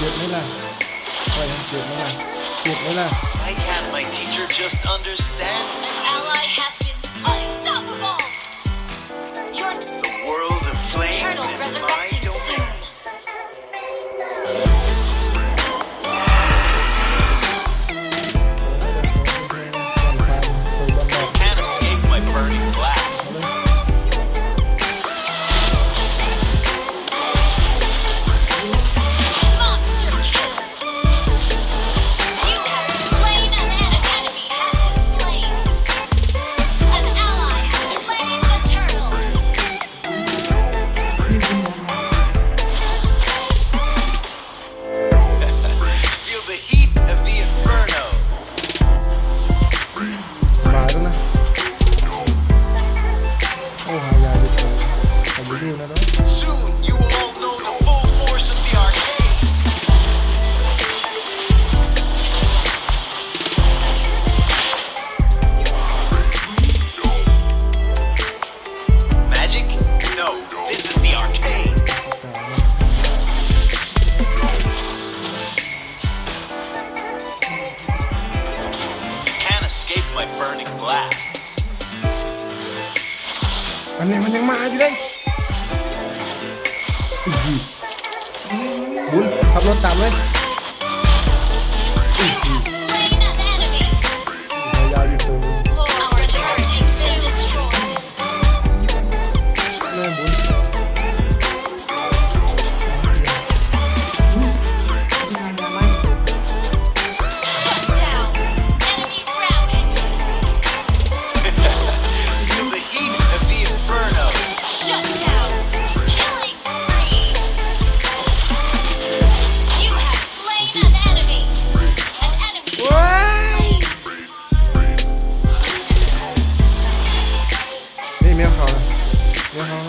จ็บไหมล่ะปล่อยมันเจ็บไหมล่ะเจ็บไหมล่ะ Why can't my teacher just understand? An ally has been unstoppable. Your The world of flames turtle is my resurrecting domain. soon. Can't escape my burning blast. Monster kill. You have slain an enemy has been slain. An ally has slain the turtle. Feel the heat of the inferno. มาแล้วนะโอ้หายาดีกว่าผมไปดูนะเนาะ Soon you will all know the full force of the arcade. Magic? No, this is the arcade. Can't escape my burning blasts. มันยังมาอยู่เลยบุญขับรถตามเลย You have slain an enemy. ยาวอยู่ตรง Our turret has been destroyed. แม่บุญ Shut down. Enemy routed. Feel the heat of the inferno. Shut down. Killing spree. You have slain an enemy. An enemy has been slain. นี่เมียเขานะเมียเขา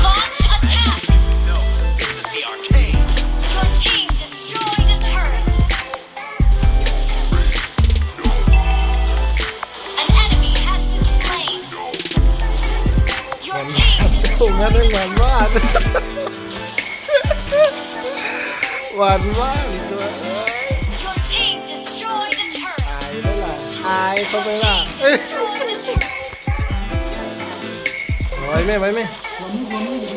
Launch attack. No, this is the arcade. Your team destroyed a turret. An enemy has been slain. Your team โอ้งานได้ destroyed หวานมาก หวานมากเลยสวย Your team destroyed a อา turret. ยไม่ล่ะอายเขา Your ไปล่ะ team เอ้ย destroyed a turret. ไว้แม่ไว้แม่ ขวามือ